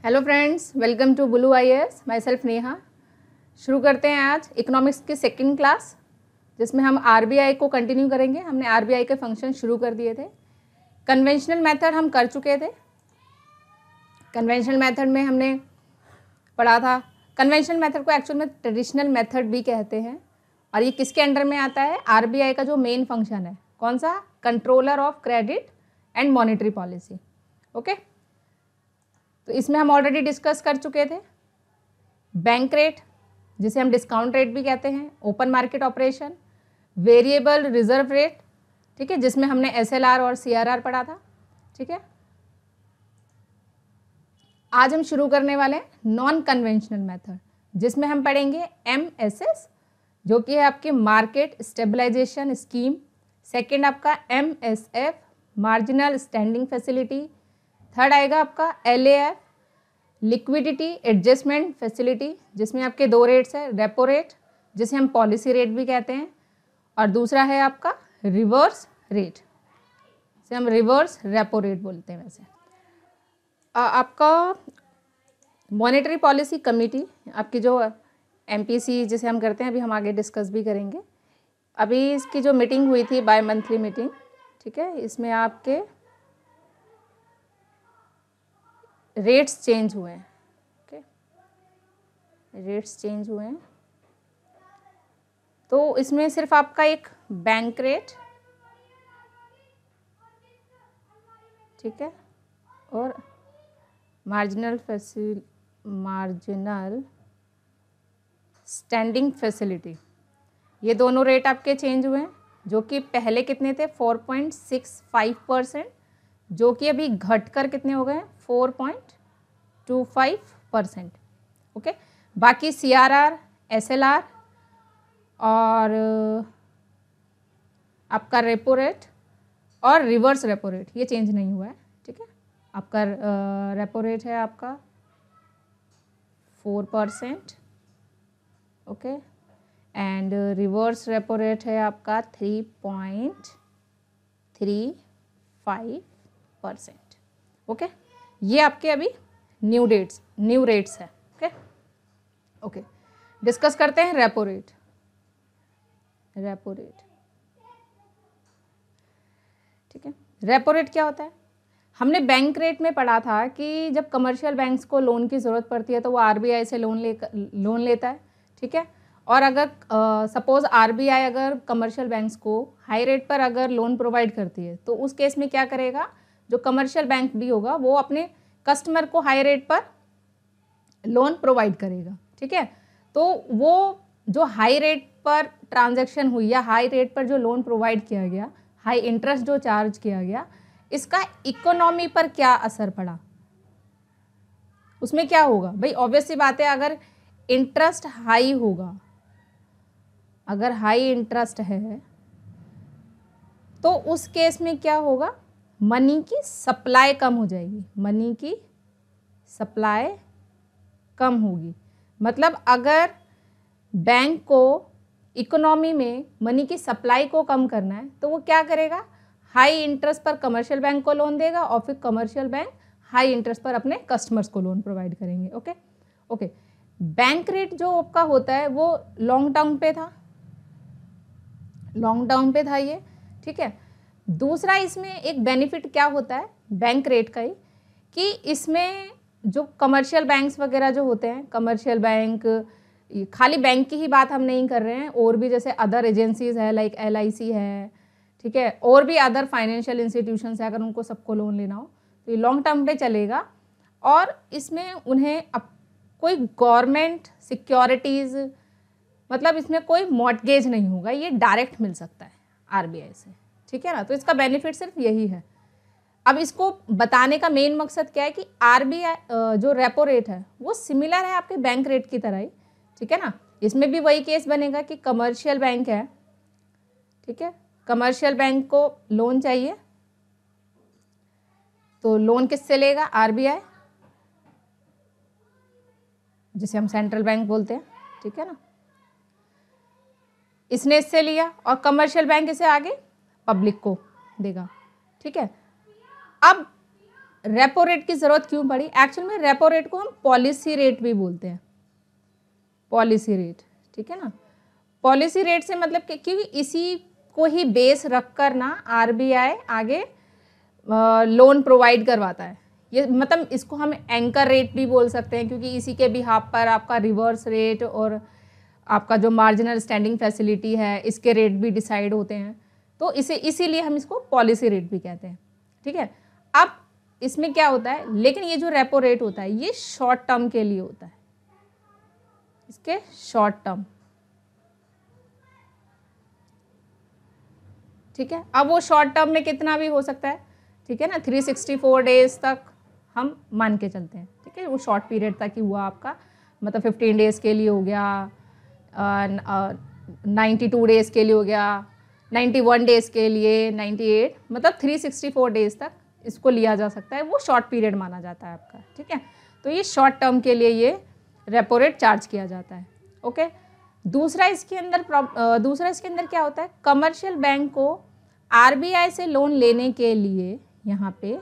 Hello friends, welcome to बुलू IAS. Myself Neha. शुरू करते हैं आज इकोनॉमिक्स की सेकंड क्लास, जिसमें हम आरबीआई को कंटिन्यू करेंगे। हमने आरबीआई के फंक्शन शुरू कर दिए थे। कन्वेंशनल मेथड हम कर चुके थे। कन्वेंशनल मेथड में हमने पढ़ा था, कन्वेंशनल मेथड को एक्चुअल में ट्रेडिशनल मेथड भी कहते हैं। और ये किसके अंडर में आता है? आरबीआई का जो मेन फंक्शन है, कौन सा? Controller of credit and monetary policy. Okay, तो इसमें हम ऑलरेडी डिस्कस कर चुके थे बैंक रेट, जिसे हम डिस्काउंट रेट भी कहते हैं, open market operation, variable reserve rate, ठीक है, जिसमें हमने एसएलआर और सीआरआर पढ़ा था। ठीक है, आज हम शुरू करने वाले हैं नॉन कन्वेंशनल मेथड, जिसमें हम पढ़ेंगे एमएसएस, जो कि है आपकी मार्केट स्टेबलाइजेशन स्कीम। सेकेंड आपका MSF, marginal standing facility. Third आएगा आपका एलएएफ, लिक्विडिटी एडजस्टमेंट फैसिलिटी, जिसमें आपके दो रेट्स है, रेपो रेट, जिसे हम पॉलिसी रेट भी कहते हैं, और दूसरा है आपका रिवर्स रेट, जिसे हम रिवर्स रेपो रेट बोलते हैं। वैसे आपका मॉनेटरी पॉलिसी कमेटी, आपकी जो एमपीसी जिसे हम करते हैं, अभी हम आगे डिस्कस भी करेंगे। अभी इसकी जो मीटिंग हुई थी, बाय मंथली मीटिंग, ठीक है, इसमें आपके रेट्स चेंज हुए हैं। ओके, रेट्स चेंज हुए हैं। तो इसमें सिर्फ आपका एक बैंक रेट, ठीक है, और मार्जिनल स्टैंडिंग फैसिलिटी, ये दोनों रेट आपके चेंज हुए हैं, जो कि पहले कितने थे? 4.65%, जो कि अभी घटकर कितने हो गए हैं? 4.25%। ओके, बाकी सीआरआर, एसएलआर और आपका रेपो रेट और रिवर्स रेपो रेट, ये चेंज नहीं हुआ है। ठीक है, आपका रेपो रेट है आपका 4%, okay, and reverse repo rate है आपका 3.35%। ओके, ये आपके अभी न्यू रेट्स है। ओके ओके, डिस्कस करते हैं रेपो रेट। ठीक है, रेपो रेट क्या होता है? हमने बैंक रेट में पढ़ा था कि जब कमर्शियल बैंक्स को लोन की ज़रूरत पड़ती है तो वो आरबीआई से लोन लेता है। ठीक है, और अगर सपोज आरबीआई अगर कमर्शियल बैंक्स को हाई रेट पर अगर लोन प्रोवाइड करती है, तो उस केस में क्या करेगा? जो कमर्शियल बैंक भी होगा वो अपने कस्टमर को हाई रेट पर लोन प्रोवाइड करेगा। ठीक है, तो वो जो हाई रेट पर ट्रांजैक्शन हुई या हाई रेट पर जो लोन प्रोवाइड किया गया, हाई इंटरेस्ट जो चार्ज किया गया, इसका इकोनॉमी पर क्या असर पड़ा? उसमें क्या होगा भाई? ऑब्वियस सी बात है, अगर इंटरेस्ट हाई होगा, अगर हाई इंटरेस्ट है तो उस केस में क्या होगा? मनी की सप्लाई कम हो जाएगी, मनी की सप्लाई कम होगी। मतलब अगर बैंक को इकोनॉमी में मनी की सप्लाई को कम करना है तो वो क्या करेगा? हाई इंटरेस्ट पर कमर्शियल बैंक को लोन देगा और फिर कमर्शियल बैंक हाई इंटरेस्ट पर अपने कस्टमर्स को लोन प्रोवाइड करेंगे। ओके ओके, बैंक रेट जो आपका होता है वो लॉन्ग टर्म पे था, ये। ठीक है, दूसरा इसमें एक बेनिफिट क्या होता है बैंक रेट का ही, कि इसमें जो कमर्शियल बैंक्स वगैरह जो होते हैं, कमर्शियल बैंक, खाली बैंक की ही बात हम नहीं कर रहे हैं, और भी जैसे अदर एजेंसीज है, लाइक एलआईसी है, ठीक है, और भी अदर फाइनेंशियल इंस्टीट्यूशंस है, अगर उनको सबको लोन लेना हो तो ये लॉन्ग टर्म पे चलेगा। और इसमें उन्हें अब कोई गवर्नमेंट सिक्योरिटीज़, मतलब इसमें कोई मॉर्टगेज नहीं होगा, ये डायरेक्ट मिल सकता है आरबीआई से। ठीक है ना, तो इसका बेनिफिट सिर्फ यही है। अब इसको बताने का मेन मकसद क्या है कि आरबीआई जो रेपो रेट है वो सिमिलर है आपके बैंक रेट की तरह ही। ठीक है ना, इसमें भी वही केस बनेगा कि कमर्शियल बैंक है, ठीक है, कमर्शियल बैंक को लोन चाहिए तो लोन किससे लेगा? आरबीआई, जिसे हम सेंट्रल बैंक बोलते हैं। ठीक है ना, इसने इससे लिया और कमर्शियल बैंक इसे आगे पब्लिक को देगा। ठीक है, अब रेपो रेट की ज़रूरत क्यों पड़ी? एक्चुअल में रेपो रेट को हम पॉलिसी रेट भी बोलते हैं, पॉलिसी रेट, ठीक है ना। पॉलिसी रेट से मतलब क्योंकि इसी को ही बेस रखकर ना आरबीआई आगे लोन प्रोवाइड करवाता है। ये मतलब इसको हम एंकर रेट भी बोल सकते हैं, क्योंकि इसी के बिहाफ पर आपका रिवर्स रेट और आपका जो मार्जिनल स्टैंडिंग फैसिलिटी है इसके रेट भी डिसाइड होते हैं। तो इसीलिए हम इसको पॉलिसी रेट भी कहते हैं, ठीक है। अब इसमें क्या होता है, लेकिन ये जो रेपो रेट होता है ये शॉर्ट टर्म के लिए होता है, इसके शॉर्ट टर्म, ठीक है। अब वो शॉर्ट टर्म में कितना भी हो सकता है, ठीक है ना, 364 डेज तक हम मान के चलते हैं, ठीक है। वो शॉर्ट पीरियड तक ही हुआ आपका, मतलब 15 डेज के लिए हो गया, 92 डेज के लिए हो गया, 91 डेज के लिए, 98, मतलब 364 डेज तक इसको लिया जा सकता है, वो शॉर्ट पीरियड माना जाता है आपका, ठीक है। तो ये शॉर्ट टर्म के लिए ये रेपो रेट चार्ज किया जाता है, ओके। दूसरा इसके अंदर क्या होता है, कमर्शियल बैंक को आरबीआई से लोन लेने के लिए यहाँ पे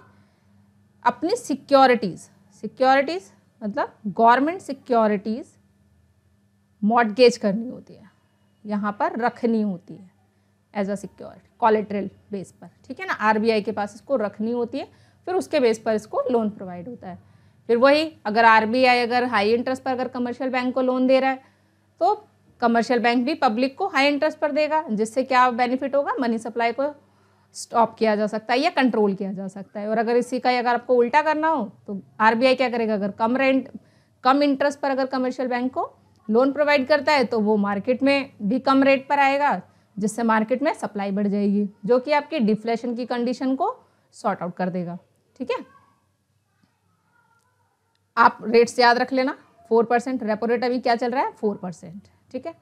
अपनी सिक्योरिटीज़ मतलब गवर्नमेंट सिक्योरिटीज़ मॉर्टगेज करनी होती है, यहाँ पर रखनी होती है as a security collateral base पर, ठीक है ना। आरबीआई के पास इसको रखनी होती है, फिर उसके बेस पर इसको लोन प्रोवाइड होता है। फिर वही अगर आरबीआई अगर हाई इंटरेस्ट पर अगर कमर्शियल बैंक को लोन दे रहा है तो कमर्शियल बैंक भी पब्लिक को हाई इंटरेस्ट पर देगा, जिससे क्या बेनिफिट होगा, मनी सप्लाई को स्टॉप किया जा सकता है या कंट्रोल किया जा सकता है। और अगर इसी का अगर आपको उल्टा करना हो तो आरबीआई क्या करेगा, अगर कम इंटरेस्ट पर अगर कमर्शियल बैंक को लोन प्रोवाइड करता है तो वो मार्केट में भी कम रेट पर आएगा, जिससे मार्केट में सप्लाई बढ़ जाएगी, जो कि आपकी डिफ्लेशन की कंडीशन को सॉर्ट आउट कर देगा, ठीक है। आप रेट्स याद रख लेना, 4%, रेपो रेट अभी क्या चल रहा है 4%, ठीक है।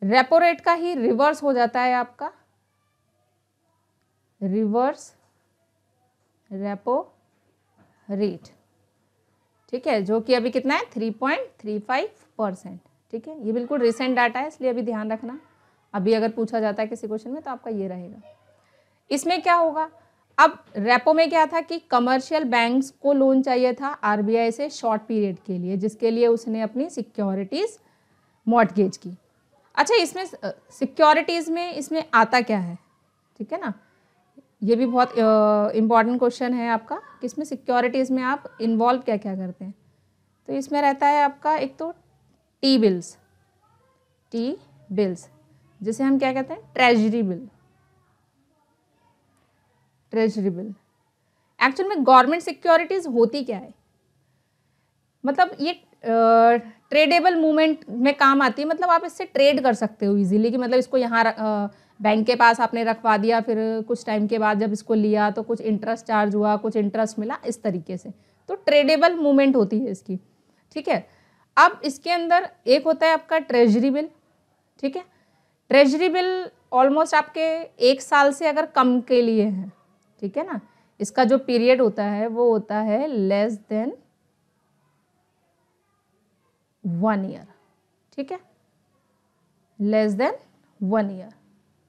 रेपो रेट का ही रिवर्स हो जाता है आपका रिवर्स रेपो रेट, ठीक है, जो कि अभी कितना है 3.35%, ठीक है। ये बिल्कुल रिसेंट डाटा है, इसलिए अभी ध्यान रखना, अभी अगर पूछा जाता है किसी क्वेश्चन में तो आपका ये रहेगा। इसमें क्या होगा, अब रेपो में क्या था कि कमर्शियल बैंक्स को लोन चाहिए था आरबीआई से शॉर्ट पीरियड के लिए, जिसके लिए उसने अपनी सिक्योरिटीज़ मॉर्टगेज की। अच्छा, इसमें सिक्योरिटीज़ में इसमें आता क्या है, ठीक है ना, ये भी बहुत इम्पॉर्टेंट क्वेश्चन है आपका कि इसमें सिक्योरिटीज़ में आप इन्वॉल्व क्या क्या करते हैं। तो इसमें रहता है आपका एक तो टी बिल्स, जिसे हम क्या कहते हैं ट्रेजरी बिल। एक्चुअल में गवर्नमेंट सिक्योरिटीज़ होती क्या है, मतलब ये ट्रेडेबल मूवमेंट में काम आती है, मतलब आप इससे ट्रेड कर सकते हो इजीली, कि मतलब इसको यहाँ बैंक के पास आपने रखवा दिया, फिर कुछ टाइम के बाद जब इसको लिया तो कुछ इंटरेस्ट चार्ज हुआ, कुछ इंटरेस्ट मिला, इस तरीके से, तो ट्रेडेबल मूवमेंट होती है इसकी, ठीक है। अब इसके अंदर एक होता है आपका ट्रेजरी बिल, ठीक है। ट्रेजरी बिल ऑलमोस्ट आपके 1 साल से अगर कम के लिए है, ठीक है ना, इसका जो पीरियड होता है वो होता है लेस देन 1 ईयर, ठीक है, लेस देन 1 ईयर,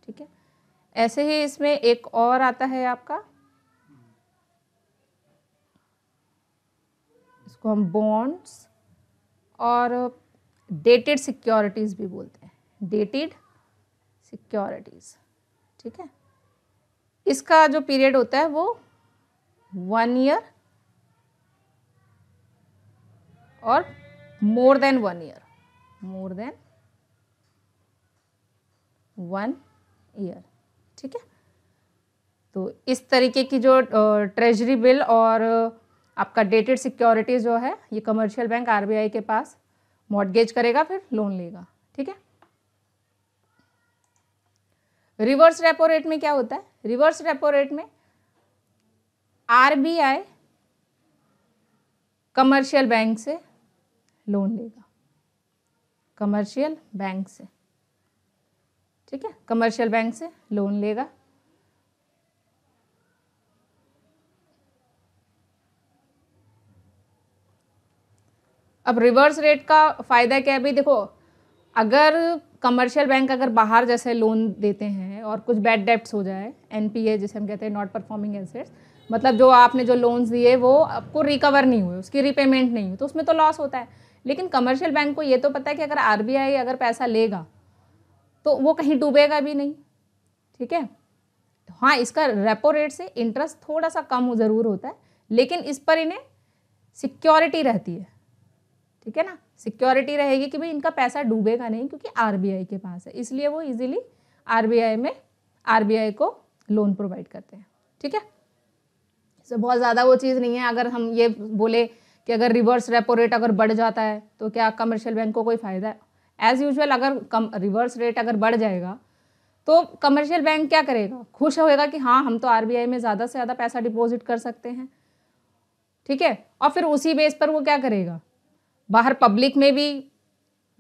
ठीक है। ऐसे ही इसमें एक और आता है आपका, इसको हम बॉन्ड्स और डेटेड सिक्योरिटीज़ भी बोलते हैं, डेटेड सिक्योरिटीज़, ठीक है। इसका जो पीरियड होता है वो 1 ईयर और मोर देन 1 ईयर, ठीक है। तो इस तरीके की जो ट्रेजरी बिल और आपका डेटेड सिक्योरिटीज जो है ये कमर्शियल बैंक आरबीआई के पास मॉर्टगेज करेगा, फिर लोन लेगा, ठीक है। रिवर्स रेपो रेट में क्या होता है, रिवर्स रेपो रेट में आरबीआई कमर्शियल बैंक से लोन लेगा, कमर्शियल बैंक से, ठीक है, कमर्शियल बैंक से लोन लेगा। अब रिवर्स रेट का फायदा क्या है भाई, देखो अगर कमर्शियल बैंक अगर बाहर जैसे लोन देते हैं और कुछ बैड डेप्ट्स हो जाए, एनपीए जिसे हम कहते हैं, नॉट परफॉर्मिंग एसेट्स, मतलब जो आपने जो लोन्स दिए वो आपको रिकवर नहीं हुए, उसकी रीपेमेंट नहीं हुई, तो उसमें तो लॉस होता है। लेकिन कमर्शियल बैंक को ये तो पता है कि अगर आरबीआई अगर पैसा लेगा तो वो कहीं डूबेगा भी नहीं, ठीक है। हाँ, इसका रेपो रेट से इंटरेस्ट थोड़ा सा कम ज़रूर होता है, लेकिन इस पर इन्हें सिक्योरिटी रहती है, ठीक है ना, सिक्योरिटी रहेगी कि भाई इनका पैसा डूबेगा नहीं क्योंकि आरबीआई के पास है, इसलिए वो इजीली आरबीआई को लोन प्रोवाइड करते हैं, ठीक है। तो बहुत ज़्यादा वो चीज़ नहीं है। अगर हम ये बोले कि अगर रिवर्स रेपो रेट अगर बढ़ जाता है तो क्या कमर्शियल बैंक को कोई फ़ायदा है? एज़ यूजुअल अगर रिवर्स रेट अगर बढ़ जाएगा तो कमर्शियल बैंक क्या करेगा? खुश होएगा कि हाँ, हम तो आरबीआई में ज़्यादा से ज़्यादा पैसा डिपॉजिट कर सकते हैं, ठीक है। और फिर उसी बेस पर वो क्या करेगा, बाहर पब्लिक में भी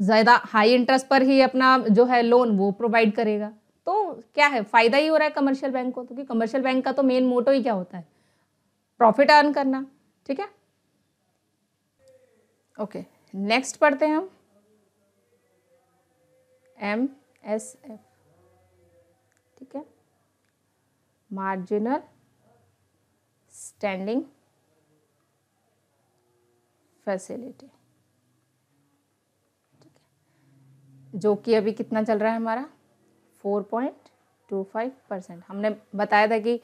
ज़्यादा हाई इंटरेस्ट पर ही अपना जो है लोन वो प्रोवाइड करेगा। तो क्या है, फ़ायदा ही हो रहा है कमर्शियल बैंक को, क्योंकि कमर्शियल बैंक का तो मेन मोटो ही क्या होता है, प्रॉफिट अर्न करना, ठीक है। ओके, नेक्स्ट पढ़ते हैं हम MSF, ठीक है, मार्जिनल स्टैंडिंग फैसिलिटी, ठीक है, जो कि अभी कितना चल रहा है हमारा 4.25%। हमने बताया था कि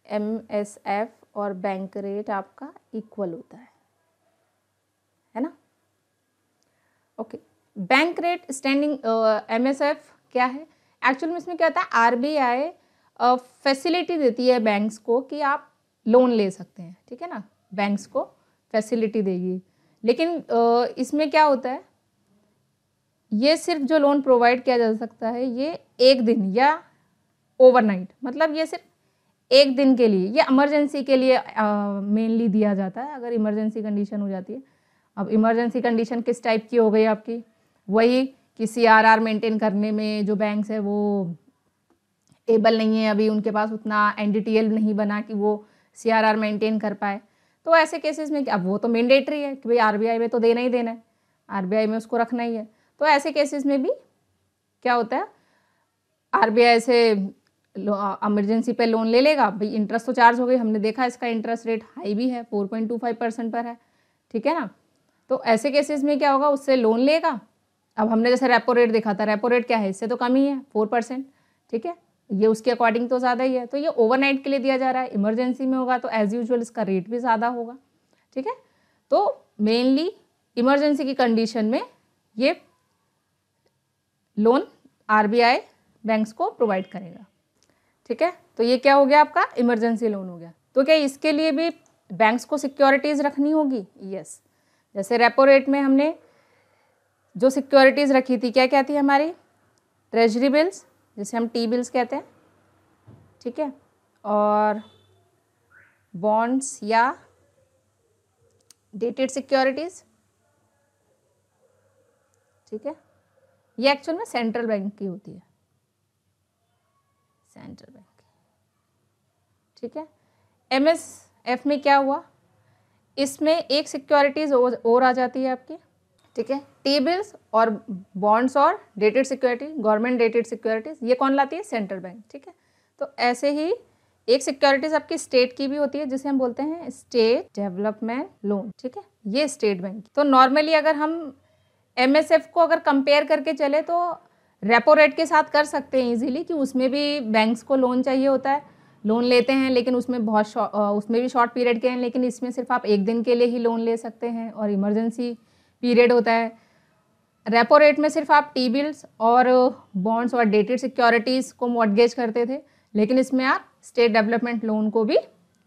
MSF और बैंक रेट आपका इक्वल होता है ना। Okay, bank rate standing MSF क्या है? एक्चुअल में इसमें क्या होता है, आरबीआई फैसिलिटी देती है बैंक्स को कि आप लोन ले सकते हैं, ठीक है ना, बैंक्स को फैसिलिटी देगी। लेकिन इसमें क्या होता है, ये सिर्फ जो लोन प्रोवाइड किया जा सकता है ये एक दिन या ओवरनाइट, मतलब ये सिर्फ एक दिन के लिए, ये इमरजेंसी के लिए मेनली दिया जाता है, अगर इमरजेंसी कंडीशन हो जाती है। अब इमरजेंसी कंडीशन किस टाइप की हो गई आपकी, वही कि सीआरआर मेंटेन करने में जो बैंक्स है वो एबल नहीं है, अभी उनके पास उतना एनडीटीएल नहीं बना कि वो सीआरआर मेंटेन कर पाए। तो ऐसे केसेस में अब वो तो मैंडेटरी है कि भाई आरबीआई में तो देना ही देना है, आरबीआई में उसको रखना ही है। तो ऐसे केसेस में भी क्या होता है, आरबीआई से इमरजेंसी पे लोन ले लेगा, भाई इंटरेस्ट तो चार्ज हो गई, हमने देखा इसका इंटरेस्ट रेट हाई भी है, 4.25% पर है, ठीक है ना। तो ऐसे केसेस में क्या होगा, उससे लोन लेगा। अब हमने जैसे रेपो रेट देखा था, रेपो रेट क्या है, इससे तो कम ही है 4%, ठीक है, ये उसके अकॉर्डिंग तो ज़्यादा ही है। तो ये ओवरनाइट के लिए दिया जा रहा है, इमरजेंसी में होगा तो एज यूजुअल इसका रेट भी ज़्यादा होगा, ठीक है। तो मेनली इमरजेंसी की कंडीशन में ये लोन आरबीआई बैंक्स को प्रोवाइड करेगा, ठीक है। तो ये क्या हो गया, आपका इमरजेंसी लोन हो गया। तो क्या इसके लिए भी बैंक्स को सिक्योरिटीज़ रखनी होगी? यस। जैसे रेपो रेट में हमने जो सिक्योरिटीज़ रखी थी, क्या क्या थी हमारी, ट्रेजरी बिल्स जिसे हम टी बिल्स कहते हैं, ठीक है, और बॉन्ड्स या डेटेड सिक्योरिटीज़, ठीक है। ये एक्चुअल में सेंट्रल बैंक की होती है, सेंट्रल बैंक, ठीक है। MSF में क्या हुआ, इसमें एक सिक्योरिटीज़ और आ जाती है आपकी, ठीक है, टी बिल्स और बॉन्ड्स और dated security, government dated securities, ये कौन लाती है, सेंट्रल बैंक, ठीक है। तो ऐसे ही एक सिक्योरिटीज़ आपकी स्टेट की भी होती है जिसे हम बोलते हैं स्टेट डेवलपमेंट लोन, ठीक है, ये स्टेट बैंक। तो नॉर्मली अगर हम MSF को अगर कंपेयर करके चले तो रेपो रेट के साथ कर सकते हैं इजीली, कि उसमें भी बैंक्स को लोन चाहिए होता है, लोन लेते हैं, लेकिन उसमें उसमें भी शॉर्ट पीरियड के हैं, लेकिन इसमें सिर्फ आप एक दिन के लिए ही लोन ले सकते हैं और इमरजेंसी पीरियड होता है। रेपो रेट में सिर्फ आप टी बिल्स और बॉन्ड्स और डेटेड सिक्योरिटीज़ को मॉर्टगेज करते थे, लेकिन इसमें आप स्टेट डेवलपमेंट लोन को भी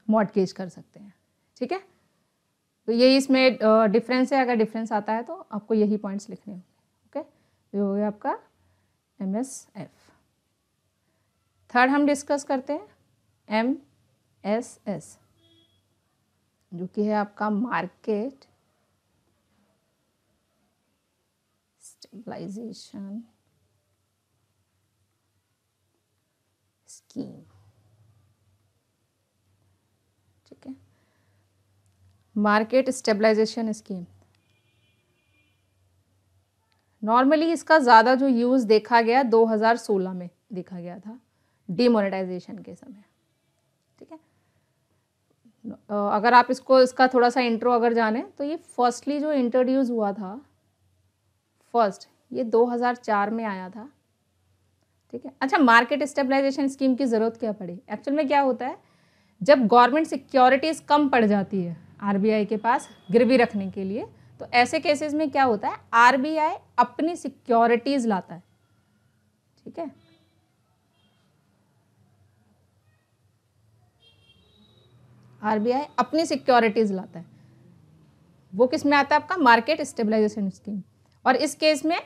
मॉर्टगेज कर सकते हैं, ठीक है। तो यही इसमें डिफरेंस है, अगर डिफरेंस आता है तो आपको यही पॉइंट्स लिखने होंगे, ओके। जो हो गया आपका MSF। थर्ड हम डिस्कस करते हैं MSS, जो कि है आपका मार्केट स्टेबलाइजेशन स्कीम, ठीक है, मार्केट स्टेबलाइजेशन स्कीम। नॉर्मली इसका ज़्यादा जो यूज़ देखा गया 2016 में देखा गया था, डीमोनेटाइजेशन के समय, ठीक है। अगर आप इसका थोड़ा सा इंट्रो अगर जाने तो ये फर्स्टली जो इंट्रोड्यूस हुआ था फर्स्ट, ये 2004 में आया था, ठीक है। अच्छा, मार्केट स्टेबलाइजेशन स्कीम की ज़रूरत क्या पड़ी? एक्चुअल में क्या होता है, जब गवर्नमेंट सिक्योरिटीज़ कम पड़ जाती है आरबीआई के पास गिरवी रखने के लिए, तो ऐसे केसेस में क्या होता है, आरबीआई अपनी सिक्योरिटीज़ लाता है, ठीक है। आरबीआई अपनी सिक्योरिटीज़ लाता है, वो किस में आता है आपका, मार्केट स्टेबलाइजेशन स्कीम, और इस केस में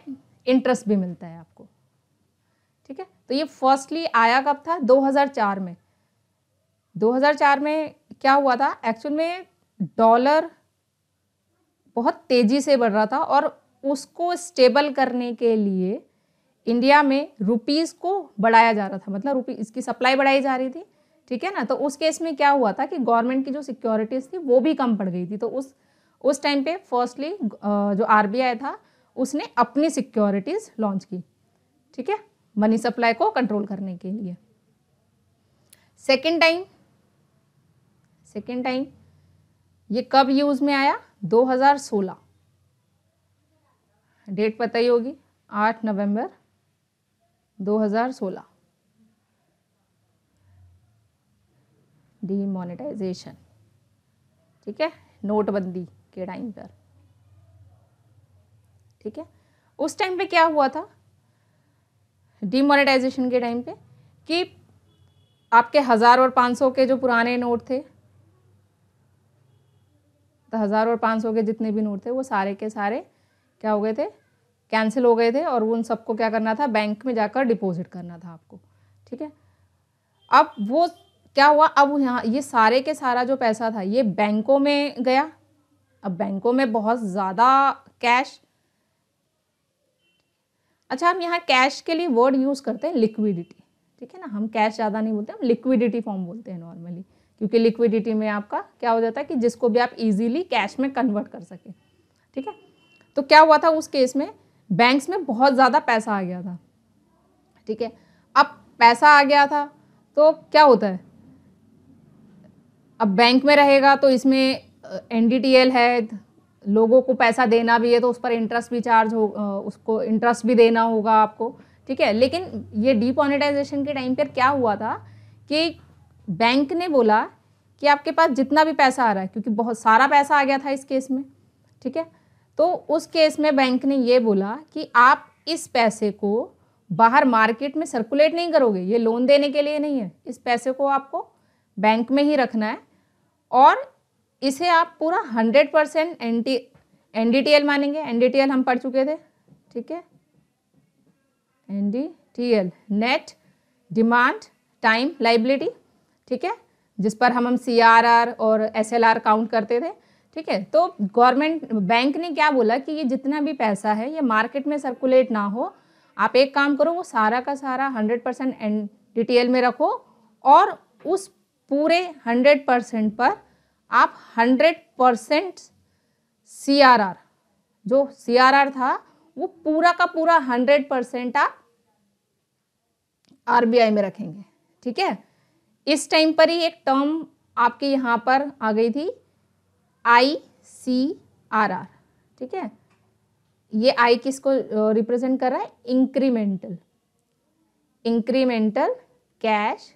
इंटरेस्ट भी मिलता है आपको, ठीक है। तो ये फर्स्टली आया कब था, 2004 में। 2004 में क्या हुआ था, एक्चुअल में डॉलर बहुत तेजी से बढ़ रहा था और उसको स्टेबल करने के लिए इंडिया में रुपीस को बढ़ाया जा रहा था, मतलब रुपीस इसकी सप्लाई बढ़ाई जा रही थी, ठीक है ना। तो उस केस में क्या हुआ था कि गवर्नमेंट की जो सिक्योरिटीज थी वो भी कम पड़ गई थी। तो उस टाइम पे फर्स्टली जो आरबीआई था उसने अपनी सिक्योरिटीज लॉन्च की, ठीक है, मनी सप्लाई को कंट्रोल करने के लिए। सेकेंड टाइम ये कब यूज में आया, 2016, डेट पता ही होगी, 8 नवंबर 2016, डीमोनेटाइजेशन, ठीक है, नोटबंदी के टाइम पर, ठीक है। उस टाइम पे क्या हुआ था डीमोनेटाइजेशन के टाइम पे कि आपके 1000 और 500 के जो पुराने नोट थे, तो 1000 और 500 के जितने भी नोट थे वो सारे के सारे क्या हो गए थे, कैंसिल हो गए थे, और उन सबको क्या करना था, बैंक में जाकर डिपॉजिट करना था आपको, ठीक है। अब वो क्या हुआ, अब यहाँ ये सारे के सारा जो पैसा था ये बैंकों में गया। अब बैंकों में बहुत ज़्यादा कैश, अच्छा हम यहाँ कैश के लिए वर्ड यूज़ करते हैं लिक्विडिटी, ठीक है ना, हम कैश ज़्यादा नहीं बोलते, हम लिक्विडिटी फॉर्म बोलते हैं नॉर्मली, क्योंकि लिक्विडिटी में आपका क्या हो जाता है कि जिसको भी आप इजीली कैश में कन्वर्ट कर सके, ठीक है। तो क्या हुआ था उस केस में, बैंक्स में बहुत ज़्यादा पैसा आ गया था, ठीक है। अब पैसा आ गया था तो क्या होता है, अब बैंक में रहेगा तो इसमें एनडीटीएल है, लोगों को पैसा देना भी है तो उस पर इंटरेस्ट भी चार्ज हो, उसको इंटरेस्ट भी देना होगा आपको, ठीक है। लेकिन ये डीमोनेटाइजेशन के टाइम पर क्या हुआ था कि बैंक ने बोला कि आपके पास जितना भी पैसा आ रहा है, क्योंकि बहुत सारा पैसा आ गया था इस केस में, ठीक है, तो उस केस में बैंक ने ये बोला कि आप इस पैसे को बाहर मार्केट में सर्कुलेट नहीं करोगे, ये लोन देने के लिए नहीं है, इस पैसे को आपको बैंक में ही रखना है और इसे आप पूरा 100% एनडीटीएल मानेंगे। एनडीटीएल हम पढ़ चुके थे, ठीक है, NDTL net demand time liability, ठीक है, जिस पर हम सीआरआर और एसएलआर काउंट करते थे, ठीक है। तो गवर्नमेंट बैंक ने क्या बोला कि ये जितना भी पैसा है ये मार्केट में सर्कुलेट ना हो, आप एक काम करो, वो सारा का सारा 100% एनडीटीएल में रखो और उस पूरे 100% पर आप 100% सीआरआर, जो सीआरआर था वो पूरा का पूरा 100% आप आरबीआई में रखेंगे, ठीक है। इस टाइम पर ही एक टर्म आपके यहाँ पर आ गई थी, ICRR, ठीक है। ये आई किसको रिप्रेजेंट कर रहा है, इंक्रीमेंटल कैश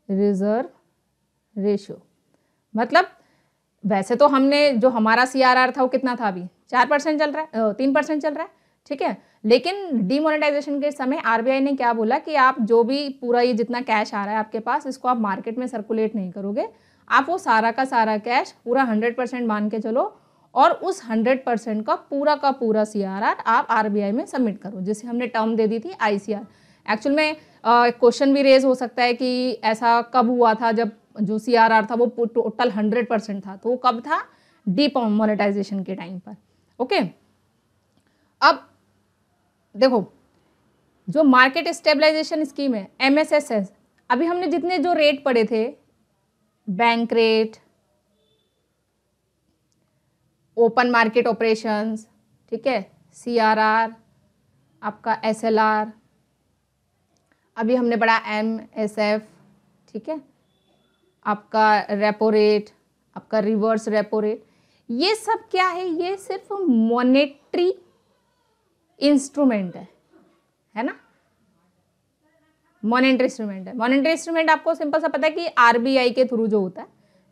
रिजर्व रेशियो। मतलब वैसे तो हमने जो हमारा सीआरआर था वो कितना था, अभी 4% चल रहा है, 3% चल रहा है, ठीक है। लेकिन डीमोनेटाइजेशन के समय आरबीआई ने क्या बोला कि आप जो भी पूरा ये जितना कैश आ रहा है आपके पास, इसको आप मार्केट में सर्कुलेट नहीं करोगे, आप वो सारा का सारा कैश पूरा 100% मान के चलो और उस 100% का पूरा सीआरआर आप आरबीआई में सबमिट करो, जिसे हमने टर्म दे दी थी आईसीआर। एक्चुअल में क्वेश्चन भी रेज हो सकता है कि ऐसा कब हुआ था जब जो सीआरआर था वो टोटल 100% था, तो वो कब था, डीमोनेटाइजेशन के टाइम पर, ओके। अब देखो जो मार्केट स्टेबलाइजेशन स्कीम है MSSS, अभी हमने जितने जो रेट पढ़े थे, bank rate, open market operations, ठीक है, CRR, आपका SLR, अभी हमने पढ़ा MSF, ठीक है, आपका रेपो रेट, आपका रिवर्स रेपो रेट, ये सब क्या है, ये सिर्फ मॉनेटरी इंस्ट्रूमेंट है ना, मॉनेटरी इंस्ट्रूमेंट है। मॉनेटरी इंस्ट्रूमेंट आपको सिंपल सा पता है कि RBI के थ्रू जो होता है,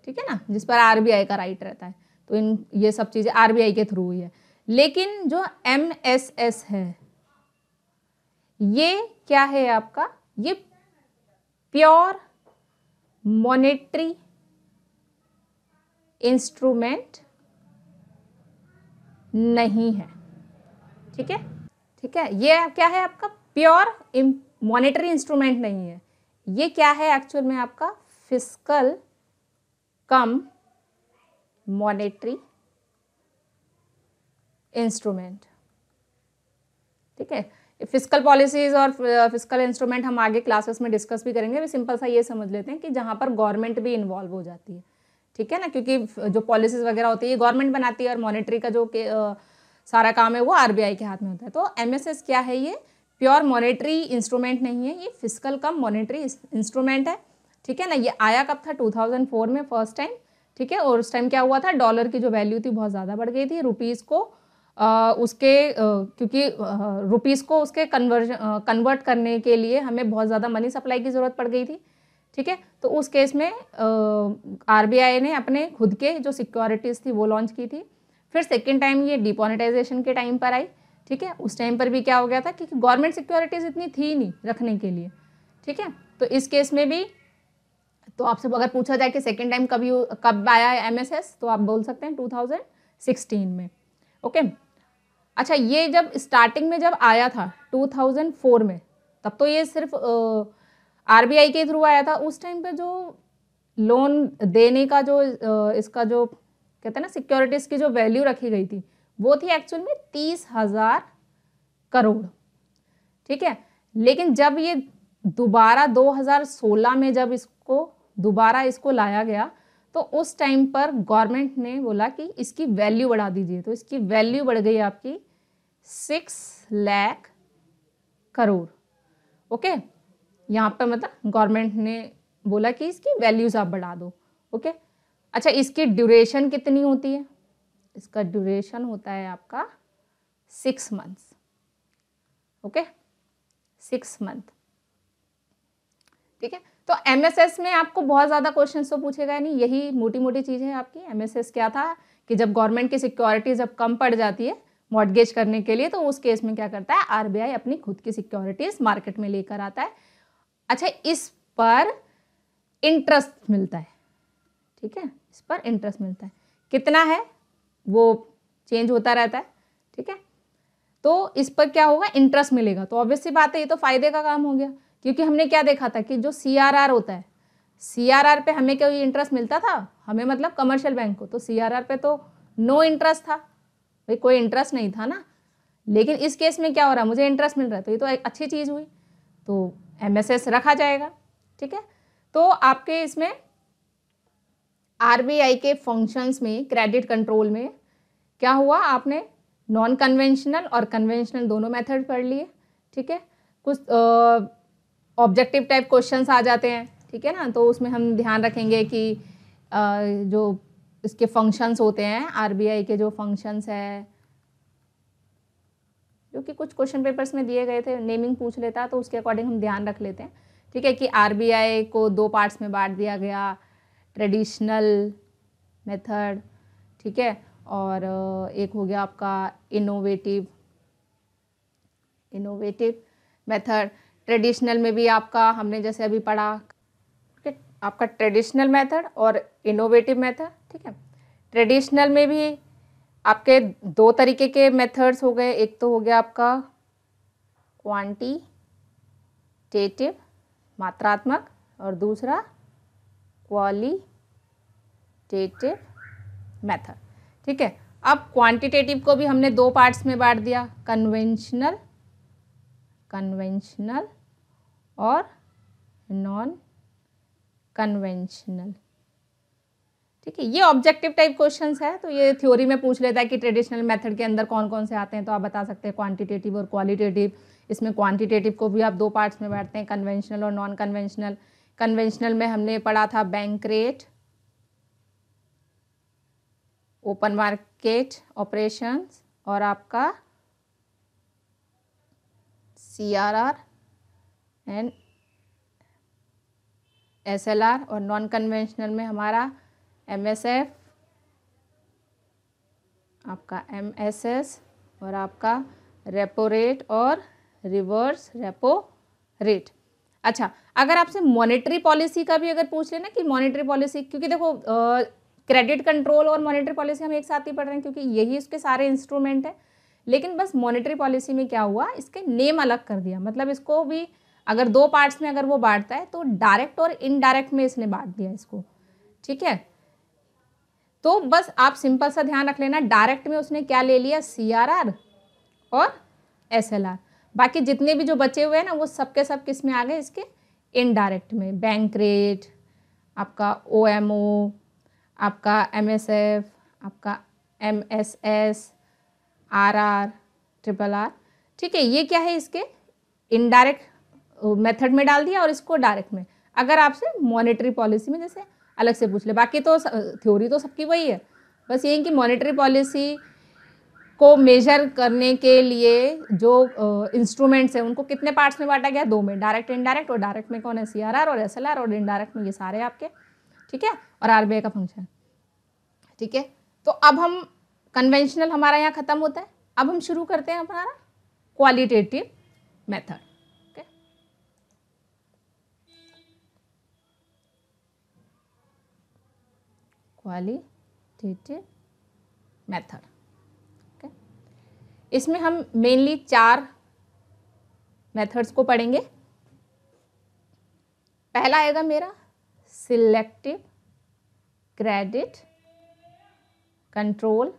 ठीक है ना, जिस पर RBI का राइट रहता है, तो इन ये सब चीज़ें RBI के थ्रू ही है। लेकिन जो MSS है, ये क्या है आपका, ये प्योर मॉनेटरी इंस्ट्रूमेंट नहीं है, ठीक है, ठीक है, ये क्या है आपका प्योर मॉनेटरी इंस्ट्रूमेंट नहीं है, ये क्या है एक्चुअल में आपका फिस्कल कम मॉनेटरी इंस्ट्रूमेंट, ठीक है। फिस्कल पॉलिसीज और फिस्कल इंस्ट्रूमेंट हम आगे क्लासेस में डिस्कस भी करेंगे। अभी सिंपल सा ये समझ लेते हैं कि जहाँ पर गवर्नमेंट भी इन्वॉल्व हो जाती है, ठीक है ना, क्योंकि जो पॉलिसीज वगैरह होती है गवर्नमेंट बनाती है और मॉनेटरी का जो सारा काम है वो RBI के हाथ में होता है। तो MSS क्या है, ये प्योर मॉनेटरी इंस्ट्रूमेंट नहीं है, ये फिस्कल कम मॉनेटरी इंस्ट्रूमेंट है, ठीक है ना। ये आया कब था, 2004 में फर्स्ट टाइम, ठीक है। और उस टाइम क्या हुआ था, डॉलर की जो वैल्यू थी बहुत ज़्यादा बढ़ गई थी, रुपीज़ को क्योंकि रुपीज़ को उसके कन्वर्ट करने के लिए हमें बहुत ज़्यादा मनी सप्लाई की ज़रूरत पड़ गई थी, ठीक है। तो उस केस में RBI ने अपने खुद के जो सिक्योरिटीज़ थी वो लॉन्च की थी। फिर सेकेंड टाइम ये डिमोनेटाइजेशन के टाइम पर आई, ठीक है। उस टाइम पर भी क्या हो गया था कि गवर्नमेंट सिक्योरिटीज़ इतनी थी नहीं रखने के लिए, ठीक है। तो इस केस में भी तो आपसे अगर पूछा जाए कि सेकेंड टाइम कब आया है MSS, तो आप बोल सकते हैं 2016 में, ओके। अच्छा, ये जब स्टार्टिंग में जब आया था 2004 में, तब तो ये सिर्फ RBI के थ्रू आया था। उस टाइम पे जो लोन देने का जो इसका जो कहते हैं ना सिक्योरिटीज़ की जो वैल्यू रखी गई थी वो थी एक्चुअल में 30,000 करोड़, ठीक है। लेकिन जब ये दोबारा 2016 में जब इसको लाया गया, तो उस टाइम पर गवर्नमेंट ने बोला कि इसकी वैल्यू बढ़ा दीजिए, तो इसकी वैल्यू बढ़ गई आपकी 6 लाख करोड़, ओके। यहाँ पर मतलब गवर्नमेंट ने बोला कि इसकी वैल्यूज आप बढ़ा दो, ओके। अच्छा, इसकी ड्यूरेशन कितनी होती है, इसका ड्यूरेशन होता है आपका 6 मंथ्स, ओके, 6 मंथ, ठीक है। तो MSS में आपको बहुत ज़्यादा क्वेश्चन तो पूछेगा नहीं, यही मोटी मोटी चीज़ है आपकी। MSS क्या था कि जब गवर्नमेंट की सिक्योरिटी जब कम पड़ जाती है मॉर्गेज करने के लिए, तो उस केस में क्या करता है RBI अपनी खुद की सिक्योरिटीज मार्केट में लेकर आता है। अच्छा, इस पर इंटरेस्ट मिलता है, ठीक है, इस पर इंटरेस्ट मिलता है, कितना है वो चेंज होता रहता है, ठीक है। तो इस पर क्या होगा, इंटरेस्ट मिलेगा, तो ऑब्वियस सी बात है ये तो फायदे का काम हो गया, क्योंकि हमने क्या देखा था कि जो CRR होता है, CRR पे हमें कोई इंटरेस्ट मिलता था, हमें मतलब कमर्शियल बैंक को, तो CRR पे तो नो इंटरेस्ट था, भाई कोई इंटरेस्ट नहीं था ना। लेकिन इस केस में क्या हो रहा है, मुझे इंटरेस्ट मिल रहा है, तो ये तो एक अच्छी चीज़ हुई, तो MSS रखा जाएगा, ठीक है। तो आपके इसमें RBI के फंक्शंस में क्रेडिट कंट्रोल में क्या हुआ, आपने नॉन कन्वेंशनल और कन्वेंशनल दोनों मेथड पढ़ लिए, ठीक है। कुछ ऑब्जेक्टिव टाइप क्वेश्चंस आ जाते हैं, ठीक है ना, तो उसमें हम ध्यान रखेंगे कि जो इसके फंक्शंस होते हैं, RBI के जो फंक्शंस है, जो कि कुछ क्वेश्चन पेपर्स में दिए गए थे, नेमिंग पूछ लेता तो उसके अकॉर्डिंग हम ध्यान रख लेते हैं, ठीक है, कि RBI को 2 पार्ट्स में बांट दिया गया, ट्रेडिशनल मेथड, ठीक है, और एक हो गया आपका इनोवेटिव मेथड। ट्रेडिशनल में भी आपका हमने जैसे अभी पढ़ा, ठीक है, आपका ट्रेडिशनल मेथड और इनोवेटिव मेथड, ठीक है। ट्रेडिशनल में भी आपके 2 तरीके के मेथड्स हो गए, एक तो हो गया आपका क्वांटिटेटिव मात्रात्मक और दूसरा क्वालिटेटिव मेथड, ठीक है। अब क्वांटिटेटिव को भी हमने 2 पार्ट्स में बांट दिया, कन्वेंशनल और नॉन कन्वेंशनल, ठीक है, ये ऑब्जेक्टिव टाइप क्वेश्चंस है, तो ये थ्योरी में पूछ लेता है कि ट्रेडिशनल मेथड के अंदर कौन कौन से आते हैं, तो आप बता सकते हैं क्वांटिटेटिव और क्वालिटेटिव। इसमें क्वांटिटेटिव को भी आप दो पार्ट्स में बांटते हैं, कन्वेंशनल और नॉन कन्वेंशनल। कन्वेंशनल में हमने पढ़ा था bank rate, open market operations और आपका CRR एंड SLR, और नॉन कन्वेंशनल में हमारा MSF, आपका MSS और आपका रेपो रेट और रिवर्स रेपो रेट। अच्छा, अगर आपसे मॉनेटरी पॉलिसी का भी अगर पूछ लेना कि मॉनेटरी पॉलिसी, क्योंकि देखो क्रेडिट कंट्रोल और मॉनेटरी पॉलिसी हम एक साथ ही पढ़ रहे हैं क्योंकि यही उसके सारे इंस्ट्रूमेंट हैं, लेकिन बस मॉनेटरी पॉलिसी में क्या हुआ, इसके नेम अलग कर दिया। मतलब इसको भी अगर दो पार्ट्स में अगर वो बांटता है तो डायरेक्ट और इनडायरेक्ट में इसने बांट दिया इसको, ठीक है। तो बस आप सिंपल सा ध्यान रख लेना, डायरेक्ट में उसने क्या ले लिया, CRR और SLR। बाकी जितने भी जो बचे हुए हैं ना वो सब के सब किस में आ गए, इसके इनडायरेक्ट में। बैंक रेट, आपका OMO, आपका MSF, आपका MSS, RR, RRR, ठीक है। ये क्या है, इसके इनडायरेक्ट मेथड में डाल दिया और इसको डायरेक्ट में। अगर आपसे मॉनेटरी पॉलिसी में जैसे अलग से पूछ ले, बाकी तो थ्योरी तो सबकी वही है, बस यही कि मॉनेटरी पॉलिसी को मेजर करने के लिए जो इंस्ट्रूमेंट्स हैं उनको कितने पार्ट्स में बांटा गया, दो में, डायरेक्ट इनडायरेक्ट। और डायरेक्ट में कौन है, CRR और SLR, और इनडायरेक्ट में ये सारे आपके, ठीक है, और RBI का फंक्शन, ठीक है। तो अब हम कन्वेंशनल हमारा यहाँ खत्म होता है, अब हम शुरू करते हैं हमारा qualitative method. Qualitative method, okay. इसमें हम मेनली 4 मेथड्स को पढ़ेंगे। पहला आएगा मेरा सिलेक्टिव क्रेडिट कंट्रोल,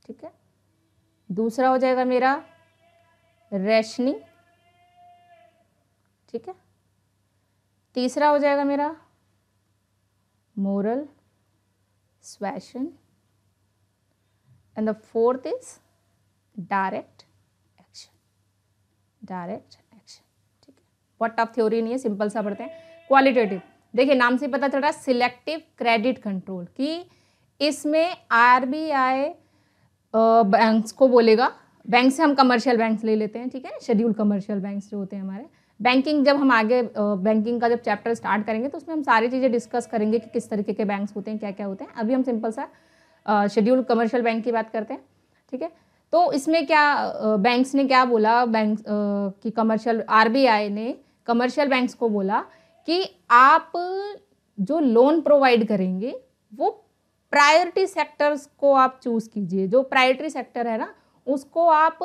ठीक है। दूसरा हो जाएगा मेरा रेशनिंग, ठीक है। तीसरा हो जाएगा मेरा moral suasion, and the fourth is direct action, direct action, ठीक है। बहुत टफ थ्योरी नहीं है, सिंपल सा पढ़ते हैं। क्वालिटेटिव, देखिए नाम से पता चल रहा है सिलेक्टिव क्रेडिट कंट्रोल, कि इसमें RBI बैंक्स को बोलेगा, बैंक से हम कमर्शियल बैंक्स ले लेते हैं, ठीक है, शेड्यूल कमर्शियल बैंक्स जो होते हैं हमारे। बैंकिंग जब हम आगे बैंकिंग का जब चैप्टर स्टार्ट करेंगे तो उसमें हम सारी चीज़ें डिस्कस करेंगे कि किस तरीके के बैंक्स होते हैं, क्या क्या होते हैं। अभी हम सिंपल सा शेड्यूल कमर्शियल बैंक की बात करते हैं, ठीक है। तो इसमें क्या बैंक्स ने क्या बोला, बैंक की कमर्शियल RBI ने कमर्शियल बैंक्स को बोला कि आप जो लोन प्रोवाइड करेंगे वो प्रायोरिटी सेक्टर्स को आप चूज कीजिए। जो प्रायोरिटी सेक्टर है ना उसको आप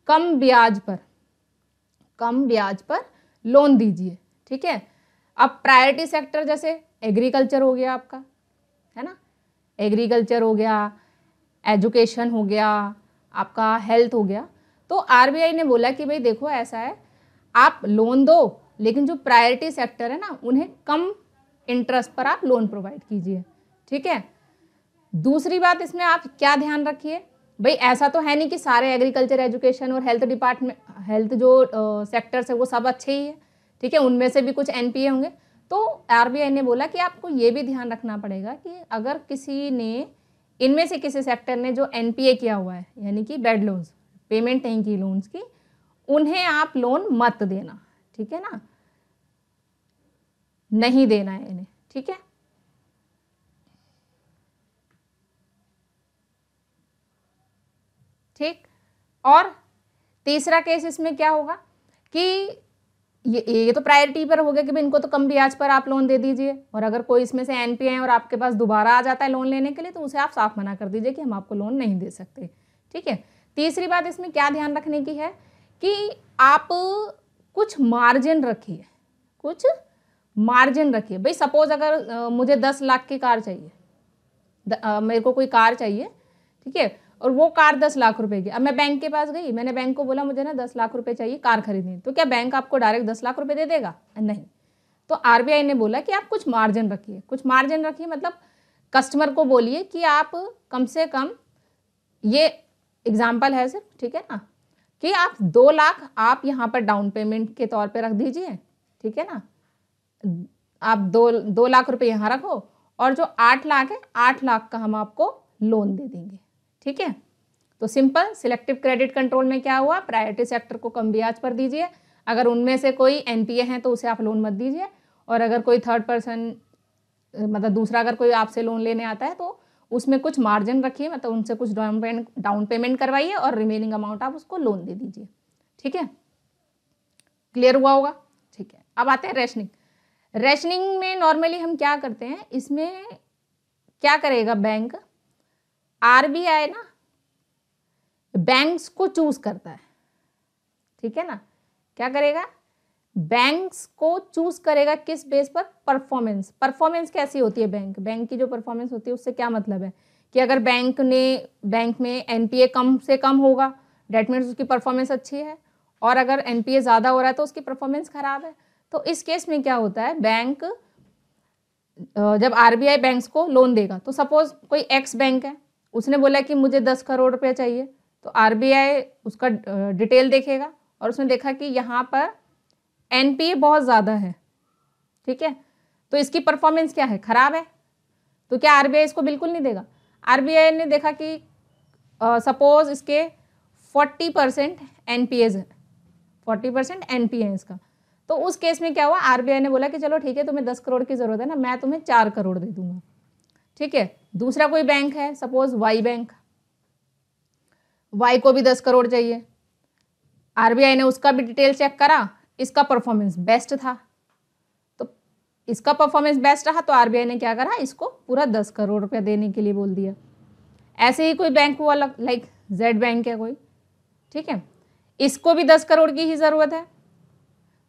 कम ब्याज पर लोन दीजिए, ठीक है। अब प्रायोरिटी सेक्टर जैसे एग्रीकल्चर हो गया आपका, है ना, एग्रीकल्चर हो गया, एजुकेशन हो गया, आपका हेल्थ हो गया। तो RBI ने बोला कि भाई देखो ऐसा है, आप लोन दो लेकिन जो प्रायोरिटी सेक्टर है ना उन्हें कम इंटरेस्ट पर आप लोन प्रोवाइड कीजिए, ठीक है। दूसरी बात इसमें आप क्या ध्यान रखिए, भाई ऐसा तो है नहीं कि सारे एग्रीकल्चर, एजुकेशन और हेल्थ डिपार्टमेंट, हेल्थ जो सेक्टर्स है वो सब अच्छे ही है, ठीक है, उनमें से भी कुछ NPA होंगे। तो RBI ने बोला कि आपको ये भी ध्यान रखना पड़ेगा कि अगर किसी ने इनमें से किसी सेक्टर ने जो NPA किया हुआ है, यानी कि बैड लोन्स, पेमेंट नहीं की लोन्स की, उन्हें आप लोन मत देना, ठीक है ना, नहीं देना है इन्हें, ठीक है। ठीक, और तीसरा केस इसमें क्या होगा कि ये तो प्रायोरिटी पर हो गया कि भाई इनको तो कम ब्याज पर आप लोन दे दीजिए, और अगर कोई इसमें से NPA है और आपके पास दोबारा आ जाता है लोन लेने के लिए तो उसे आप साफ मना कर दीजिए कि हम आपको लोन नहीं दे सकते, ठीक है। तीसरी बात इसमें क्या ध्यान रखने की है कि आप कुछ मार्जिन रखिए, कुछ मार्जिन रखिए। भाई सपोज अगर मुझे 10 लाख की कार चाहिए, मेरे को कोई कार चाहिए, ठीक है, और वो कार 10 लाख रुपए की। अब मैं बैंक के पास गई, मैंने बैंक को बोला मुझे ना 10 लाख रुपए चाहिए कार खरीदनी, तो क्या बैंक आपको डायरेक्ट 10 लाख रुपए दे देगा? नहीं। तो RBI ने बोला कि आप कुछ मार्जिन रखिए, कुछ मार्जिन रखिए, मतलब कस्टमर को बोलिए कि आप कम से कम, ये एग्जाम्पल है सिर्फ, ठीक है ना, कि आप 2 लाख आप यहाँ पर डाउन पेमेंट के तौर पे रख दीजिए, ठीक है ना, आप 2 लाख रुपए यहाँ रखो और जो 8 लाख है 8 लाख का हम आपको लोन दे देंगे, ठीक है। तो सिंपल सिलेक्टिव क्रेडिट कंट्रोल में क्या हुआ, प्रायोरिटी सेक्टर को कम ब्याज पर दीजिए, अगर उनमें से कोई एनपीए है तो उसे आप लोन मत दीजिए, और अगर कोई थर्ड पर्सन मतलब दूसरा अगर कोई आपसे लोन लेने आता है तो उसमें कुछ मार्जिन रखिए, मतलब उनसे कुछ डाउन पेमेंट करवाइए और रिमेनिंग अमाउंट आप उसको लोन दे दीजिए, ठीक है। क्लियर हुआ होगा, ठीक है। अब आते हैं रेशनिंग। रेशनिंग में नॉर्मली हम क्या करते हैं, इसमें क्या करेगा बैंक, आरबीआई ना बैंक्स को चूज करता है, ठीक है ना, क्या करेगा, बैंक्स को चूज करेगा किस बेस पर, परफॉर्मेंस। परफॉर्मेंस कैसी होती है, बैंक की जो परफॉर्मेंस होती है उससे क्या मतलब है कि अगर बैंक में एनपीए कम से कम होगा डेट मीन्स उसकी परफॉर्मेंस अच्छी है, और अगर एनपीए ज़्यादा हो रहा है तो उसकी परफॉर्मेंस खराब है। तो इस केस में क्या होता है, बैंक जब आरबीआई बैंक्स को लोन देगा, तो सपोज कोई एक्स बैंक है, उसने बोला कि मुझे 10 करोड़ रुपया चाहिए, तो आरबीआई उसका डिटेल देखेगा और उसने देखा कि यहाँ पर एनपीए बहुत ज़्यादा है, ठीक है, तो इसकी परफॉर्मेंस क्या है, खराब है, तो क्या आरबीआई इसको बिल्कुल नहीं देगा। आरबीआई ने देखा कि सपोज इसके 40% एनपीएज है, 40% एनपीए है इसका, तो उस केस में क्या हुआ, आरबीआई ने बोला कि चलो ठीक है, तुम्हें 10 करोड़ की ज़रूरत है ना, मैं तुम्हें 4 करोड़ दे दूंगा, ठीक है। दूसरा कोई बैंक है, सपोज वाई बैंक, वाई को भी 10 करोड़ चाहिए, आरबीआई ने उसका भी डिटेल चेक करा, इसका परफॉर्मेंस बेस्ट था, तो इसका परफॉर्मेंस बेस्ट रहा तो आरबीआई ने क्या करा, इसको पूरा 10 करोड़ रुपया देने के लिए बोल दिया। ऐसे ही कोई बैंक हुआ लाइक जेड बैंक है कोई, ठीक है, इसको भी 10 करोड़ की ही ज़रूरत है,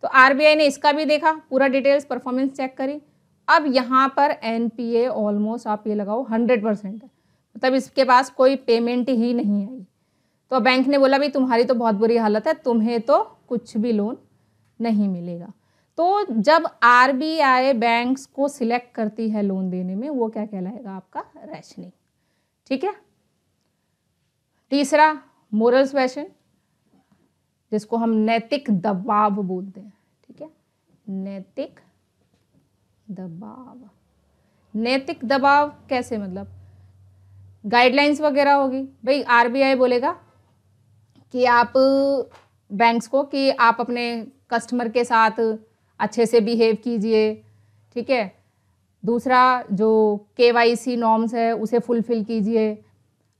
तो आरबीआई ने इसका भी देखा, पूरा डिटेल्स परफॉर्मेंस चेक करी, अब यहाँ पर एनपीए ऑलमोस्ट आप ये लगाओ 100% है, मतलब इसके पास कोई पेमेंट ही नहीं आई, तो बैंक ने बोला भाई तुम्हारी तो बहुत बुरी हालत है, तुम्हें तो कुछ भी लोन नहीं मिलेगा। तो जब आरबीआई बैंक्स को सिलेक्ट करती है लोन देने में, वो क्या कहलाएगा, आपका रैशनिंग, ठीक है। तीसरा मोरल सुएशन, जिसको हम नैतिक दबाव बोलते हैं, ठीक है, नैतिक दबाव। नैतिक दबाव कैसे, मतलब गाइडलाइंस वगैरह होगी, भाई आरबीआई बोलेगा कि आप बैंक्स को कि आप अपने कस्टमर के साथ अच्छे से बिहेव कीजिए, ठीक है। दूसरा जो केवाईसी नॉर्म्स है उसे फुलफिल कीजिए,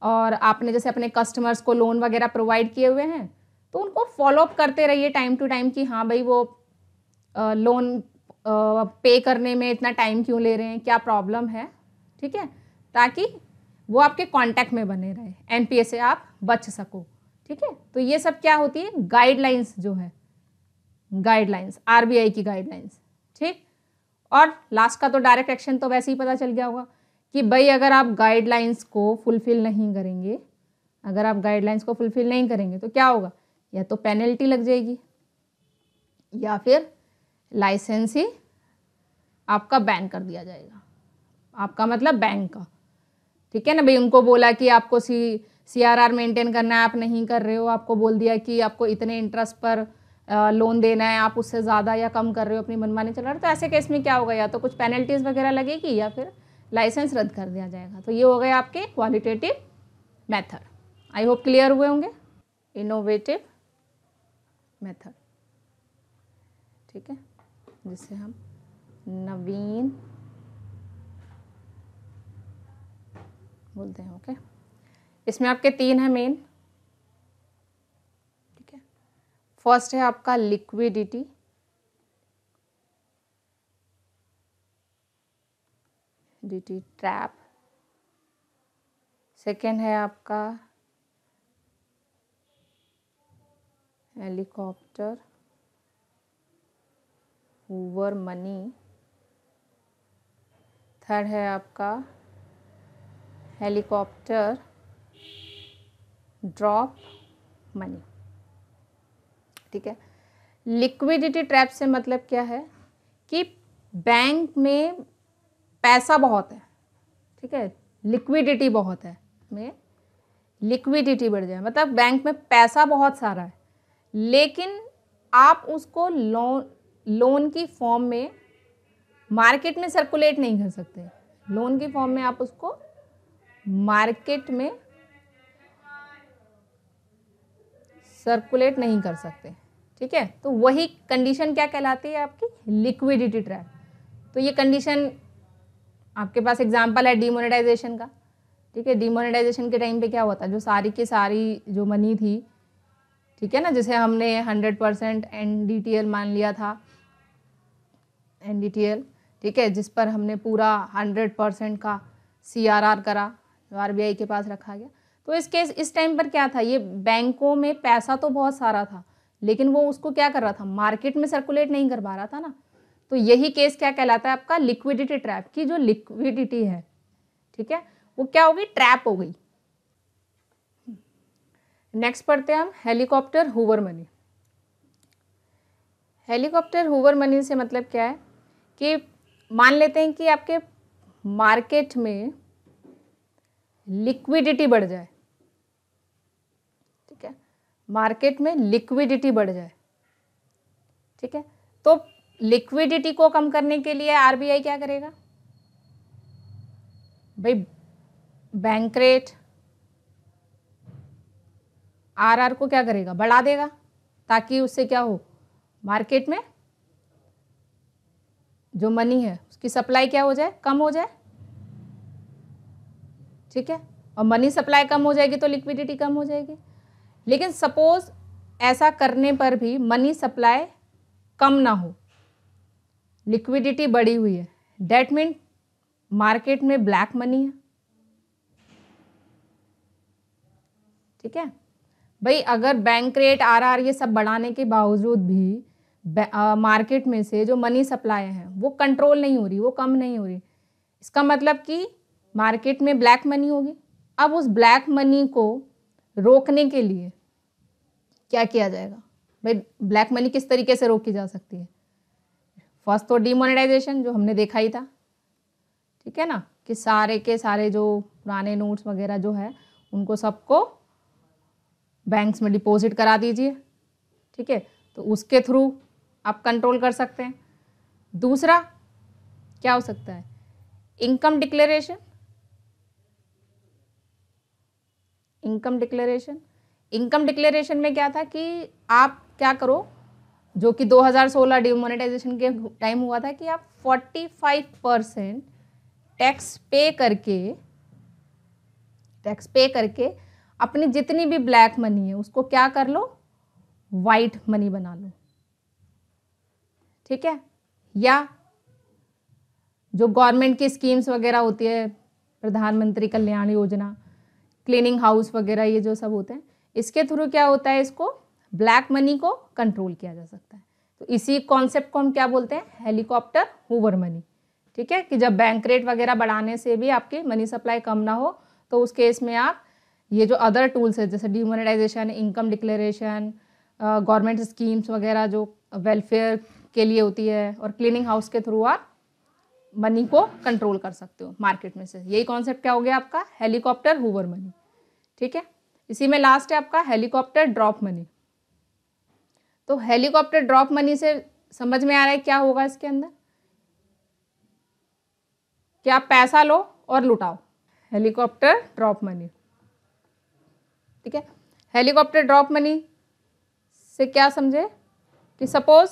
और आपने जैसे अपने कस्टमर्स को लोन वगैरह प्रोवाइड किए हुए हैं तो उनको फॉलोअप करते रहिए टाइम टू टाइम कि हाँ भाई वो लोन पे करने में इतना टाइम क्यों ले रहे हैं, क्या प्रॉब्लम है, ठीक है, ताकि वो आपके कांटेक्ट में बने रहे, एनपीए से आप बच सको, ठीक है। तो ये सब क्या होती है, गाइडलाइंस जो है, गाइडलाइंस, आरबीआई की गाइडलाइंस, ठीक। और लास्ट का तो डायरेक्ट एक्शन तो वैसे ही पता चल गया होगा कि भाई अगर आप गाइडलाइंस को फुलफिल नहीं करेंगे, अगर आप गाइडलाइंस को फुलफिल नहीं करेंगे तो क्या होगा, या तो पेनल्टी लग जाएगी या फिर लाइसेंस ही आपका बैन कर दिया जाएगा, आपका मतलब बैंक का, ठीक है ना। भाई उनको बोला कि आपको सीआरआर मेंटेन करना है, आप नहीं कर रहे हो, आपको बोल दिया कि आपको इतने इंटरेस्ट पर लोन देना है, आप उससे ज़्यादा या कम कर रहे हो, अपनी मनमानी चला रहे हो, तो ऐसे केस में क्या होगा, या तो कुछ पेनल्टीज़ वगैरह लगेगी या फिर लाइसेंस रद्द कर दिया जाएगा। तो ये हो गए आपके qualitative method. I hope clear हुए होंगे। इनोवेटिव मेथड, ठीक है, जिसे हम नवीन बोलते हैं, ओके। इसमें आपके 3 हैं मेन, ठीक है। फर्स्ट है आपका लिक्विडिटी, डिटी ट्रैप। सेकेंड है आपका हेलीकॉप्टर हूवर मनी। थर्ड है आपका हेलीकॉप्टर ड्रॉप मनी, ठीक है। लिक्विडिटी ट्रैप से मतलब क्या है कि बैंक में पैसा बहुत है, ठीक है, लिक्विडिटी बहुत है, में लिक्विडिटी बढ़ जाए, मतलब बैंक में पैसा बहुत सारा है लेकिन आप उसको लोन की फॉर्म में मार्केट में सर्कुलेट नहीं कर सकते। लोन की फॉर्म में आप उसको मार्केट में सर्कुलेट नहीं कर सकते, ठीक है। तो वही कंडीशन क्या कहलाती है आपकी, लिक्विडिटी ट्रैप। तो ये कंडीशन आपके पास एग्जांपल है डीमोनेटाइजेशन का, ठीक है। डीमोनेटाइजेशन के टाइम पे क्या हुआ था, जो सारी की सारी जो मनी थी, ठीक है ना, जिसे हमने 100% NDTL मान लिया था, NDTL, ठीक है, जिस पर हमने पूरा 100% का CRR करा, जो RBI के पास रखा गया। तो इस टाइम पर क्या था, ये बैंकों में पैसा तो बहुत सारा था लेकिन वो उसको क्या कर रहा था, मार्केट में सर्कुलेट नहीं कर पा रहा था ना। तो यही केस क्या कहलाता है आपका, लिक्विडिटी ट्रैप की। जो लिक्विडिटी है, ठीक है, वो क्या हो गई, ट्रैप हो गई। नेक्स्ट पढ़ते हैं हम helicopter Hoover money. Helicopter Hoover money से मतलब क्या है कि मान लेते हैं कि आपके मार्केट में लिक्विडिटी बढ़ जाए, ठीक है, मार्केट में लिक्विडिटी बढ़ जाए, ठीक है। तो लिक्विडिटी को कम करने के लिए RBI क्या करेगा भाई, बैंक रेट RR को क्या करेगा, बढ़ा देगा, ताकि उससे क्या हो, मार्केट में जो मनी है उसकी सप्लाई क्या हो जाए, कम हो जाए, ठीक है। और मनी सप्लाई कम हो जाएगी तो लिक्विडिटी कम हो जाएगी। लेकिन सपोज ऐसा करने पर भी मनी सप्लाई कम ना हो, लिक्विडिटी बढ़ी हुई है, डेट मीन मार्केट में ब्लैक मनी है, ठीक है भाई। अगर बैंक रेट RR ये सब बढ़ाने के बावजूद भी मार्केट में से जो मनी सप्लाई है वो कंट्रोल नहीं हो रही, वो कम नहीं हो रही, इसका मतलब कि मार्केट में ब्लैक मनी होगी। अब उस ब्लैक मनी को रोकने के लिए क्या किया जाएगा भाई, ब्लैक मनी किस तरीके से रोकी जा सकती है। फर्स्ट तो डीमोनेटाइजेशन, जो हमने देखा ही था, ठीक है ना, कि सारे के सारे जो पुराने नोट्स वगैरह जो है उनको सबको बैंक्स में डिपॉजिट करा दीजिए, ठीक है। तो उसके थ्रू आप कंट्रोल कर सकते हैं। दूसरा क्या हो सकता है, इनकम डिक्लेरेशन। इनकम डिक्लेरेशन में क्या था कि आप क्या करो, जो कि 2016 डिमोनेटाइजेशन के टाइम हुआ था, कि आप 45% टैक्स पे करके अपनी जितनी भी ब्लैक मनी है उसको क्या कर लो, वाइट मनी बना लो, ठीक है। या जो गवर्नमेंट की स्कीम्स वगैरह होती है, प्रधानमंत्री कल्याण योजना, क्लीनिंग हाउस वगैरह, ये जो सब होते हैं, इसके थ्रू क्या होता है, इसको ब्लैक मनी को कंट्रोल किया जा सकता है। तो इसी कॉन्सेप्ट को हम क्या बोलते हैं, हेलीकॉप्टर हूवर मनी, ठीक है। कि जब बैंक रेट वगैरह बढ़ाने से भी आपकी मनी सप्लाई कम ना हो, तो उस केस में आप ये जो अदर टूल्स है, जैसे demonetisation, income declaration, government schemes वगैरह जो वेलफेयर के लिए होती है, और क्लीनिंग हाउस के थ्रू आप मनी को कंट्रोल कर सकते हो मार्केट में से। यही कॉन्सेप्ट क्या हो गया आपका, हेलीकॉप्टर हूवर मनी, ठीक है। इसी में लास्ट है आपका हेलीकॉप्टर ड्रॉप मनी। तो हेलीकॉप्टर ड्रॉप मनी से समझ में आ रहा है क्या होगा इसके अंदर, कि आप पैसा लो और लुटाओ, हेलीकॉप्टर ड्रॉप मनी, ठीक है। हेलीकॉप्टर ड्रॉप मनी से क्या समझे, कि सपोज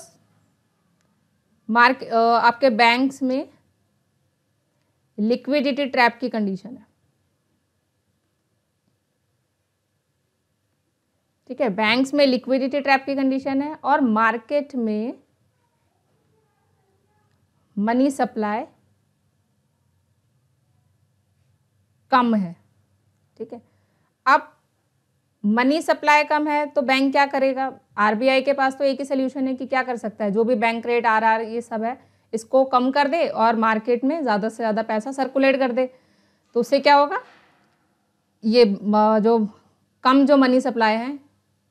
आपके बैंक्स में लिक्विडिटी ट्रैप की कंडीशन है, ठीक है। बैंक्स में लिक्विडिटी ट्रैप की कंडीशन है और मार्केट में मनी सप्लाई कम है, ठीक है। अब मनी सप्लाई कम है तो बैंक क्या करेगा, RBI के पास तो एक ही सोल्यूशन है कि क्या कर सकता है, जो भी बैंक रेट RR ये सब है इसको कम कर दे और मार्केट में ज़्यादा से ज़्यादा पैसा सर्कुलेट कर दे। तो उससे क्या होगा, ये जो कम जो मनी सप्लाई है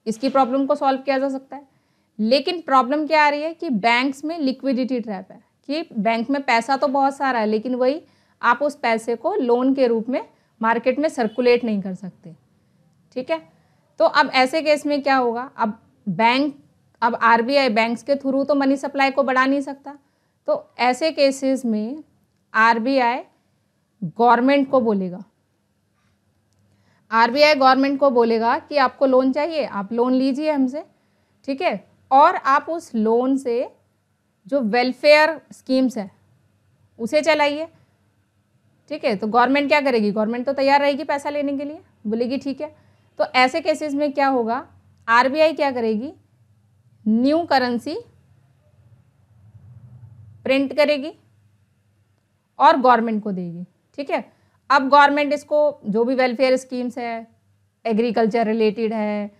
इसकी प्रॉब्लम को सॉल्व किया जा सकता है। लेकिन प्रॉब्लम क्या आ रही है कि बैंक्स में लिक्विडिटी ट्रैप है, कि बैंक में पैसा तो बहुत सारा है लेकिन वही आप उस पैसे को लोन के रूप में मार्केट में सर्कुलेट नहीं कर सकते, ठीक है। तो अब ऐसे केस में क्या होगा, अब आरबीआई बैंक्स के थ्रू तो मनी सप्लाई को बढ़ा नहीं सकता, तो ऐसे केसेस में आरबीआई गवर्नमेंट को बोलेगा कि आपको लोन चाहिए, आप लोन लीजिए हमसे, ठीक है, और आप उस लोन से जो वेलफेयर स्कीम्स है उसे चलाइए, ठीक है। तो गवर्नमेंट क्या करेगी, गवर्नमेंट तो तैयार रहेगी पैसा लेने के लिए, बोलेगी ठीक है। तो ऐसे केसेस में क्या होगा, आरबीआई क्या करेगी, न्यू करेंसी प्रिंट करेगी और गवर्नमेंट को देगी, ठीक है। अब गवर्नमेंट इसको जो भी वेलफेयर स्कीम्स है, एग्रीकल्चर रिलेटेड है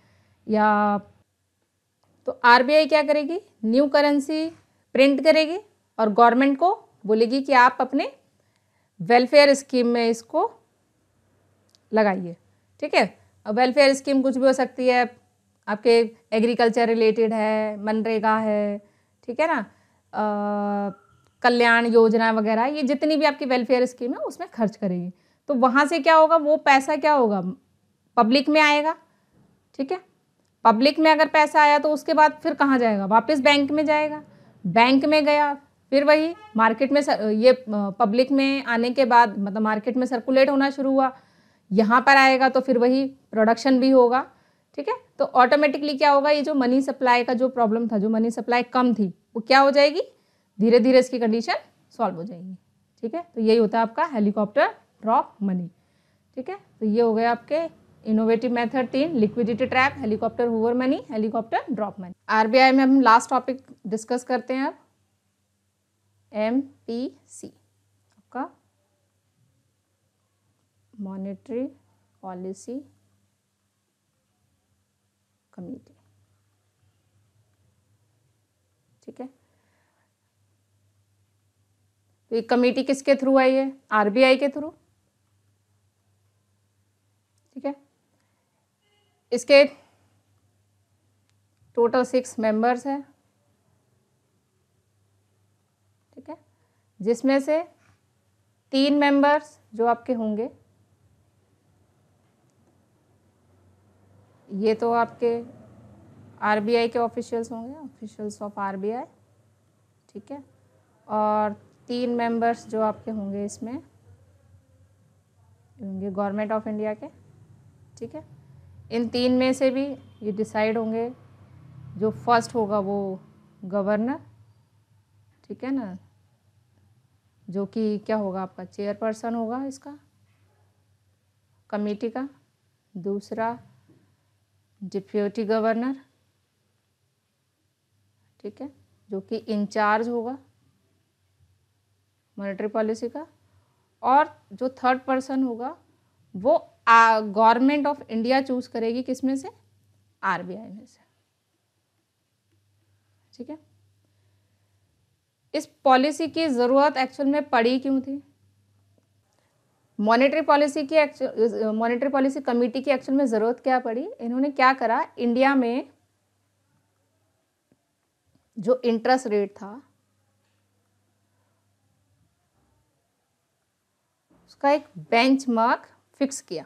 या, तो आरबीआई क्या करेगी, न्यू करेंसी प्रिंट करेगी और गवर्नमेंट को बोलेगी कि आप अपने वेलफेयर स्कीम में इसको लगाइए, ठीक है। अब वेलफेयर स्कीम कुछ भी हो सकती है, आपके एग्रीकल्चर रिलेटेड है, मनरेगा है, ठीक है ना, कल्याण योजना वगैरह, ये जितनी भी आपकी वेलफेयर स्कीम है उसमें खर्च करेगी। तो वहाँ से क्या होगा, वो पैसा क्या होगा, पब्लिक में आएगा, ठीक है। पब्लिक में अगर पैसा आया तो उसके बाद फिर कहाँ जाएगा, वापस बैंक में जाएगा, बैंक में गया फिर वही मार्केट में ये पब्लिक में आने के बाद मतलब मार्केट में सर्कुलेट होना शुरू हुआ, यहाँ पर आएगा तो फिर वही प्रोडक्शन भी होगा, ठीक है। तो ऑटोमेटिकली क्या होगा, ये जो मनी सप्लाई का जो प्रॉब्लम था, जो मनी सप्लाई कम थी, वो क्या हो जाएगी, धीरे धीरे इसकी कंडीशन सॉल्व हो जाएगी, ठीक है। तो यही होता है आपका हेलीकॉप्टर ड्रॉप मनी, ठीक है। तो ये हो गया आपके innovative method 3, liquidity trap, helicopter Hoover money, helicopter drop money. RBI में हम लास्ट टॉपिक डिस्कस करते हैं अब, MPC आपका मॉनेटरी पॉलिसी कमेटी, ठीक है। तो ये कमेटी किसके थ्रू आई है, आरबीआई के थ्रू, ठीक है। इसके टोटल 6 मेंबर्स हैं, ठीक है, जिसमें से 3 मेंबर्स जो आपके होंगे, ये तो आपके आरबीआई के ऑफिशियल्स होंगे, ऑफिशियल्स ऑफ आरबीआई, ठीक है, और 3 मेंबर्स जो आपके होंगे इसमें होंगे गवर्नमेंट ऑफ इंडिया के, ठीक है। इन 3 में से भी ये डिसाइड होंगे, जो फर्स्ट होगा वो गवर्नर, ठीक है ना, जो कि क्या होगा, आपका चेयरपर्सन होगा इसका कमेटी का, दूसरा डिप्यूटी गवर्नर, ठीक है, जो कि इंचार्ज होगा मॉनेटरी पॉलिसी का, और जो थर्ड पर्सन होगा वो गवर्नमेंट ऑफ इंडिया चूज करेगी, किसमें से, आरबीआई में से, ठीक है। इस पॉलिसी की ज़रूरत एक्चुअल में पड़ी क्यों थी, मॉनेटरी पॉलिसी कमेटी की एक्चुअल में ज़रूरत क्या पड़ी, इन्होंने क्या करा, इंडिया में जो इंटरेस्ट रेट था उसका एक बेंचमार्क फिक्स किया,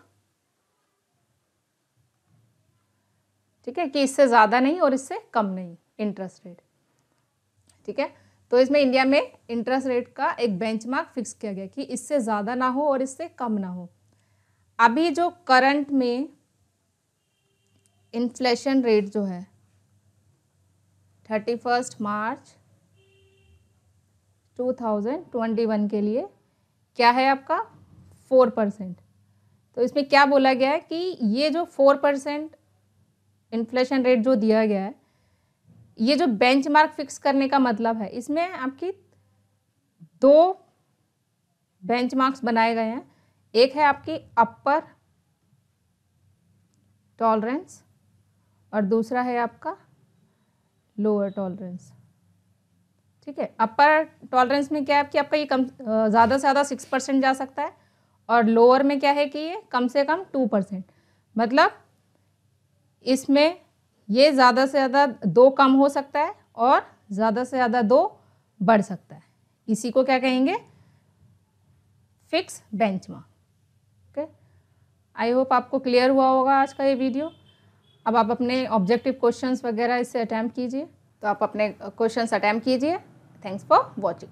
ठीक है, कि इससे ज़्यादा नहीं और इससे कम नहीं इंटरेस्ट रेट, ठीक है। तो इसमें इंडिया में इंटरेस्ट रेट का एक बेंचमार्क फिक्स किया गया कि इससे ज़्यादा ना हो और इससे कम ना हो। अभी जो करंट में इन्फ्लेशन रेट जो है 31 मार्च 2021 के लिए क्या है आपका 4%। तो इसमें क्या बोला गया है कि ये जो 4% इन्फ्लेशन रेट जो दिया गया है, ये जो बेंचमार्क फिक्स करने का मतलब है, इसमें आपकी 2 बेंचमार्क्स बनाए गए हैं। एक है आपकी अपर टॉलरेंस और दूसरा है आपका लोअर टॉलरेंस, ठीक है। अपर टॉलरेंस में क्या है कि आपका ये कम ज़्यादा से ज़्यादा 6% जा सकता है और लोअर में क्या है कि ये कम से कम 2%, मतलब इसमें ये ज़्यादा से ज़्यादा 2 कम हो सकता है और ज़्यादा से ज़्यादा 2 बढ़ सकता है। इसी को क्या कहेंगे, fix benchmark. Okay, I hope आपको क्लियर हुआ होगा आज का ये वीडियो। अब आप अपने ऑब्जेक्टिव क्वेश्चंस वगैरह इससे अटैम्प्ट कीजिए, तो आप अपने क्वेश्चंस अटैम्प्ट कीजिए। Thanks for watching.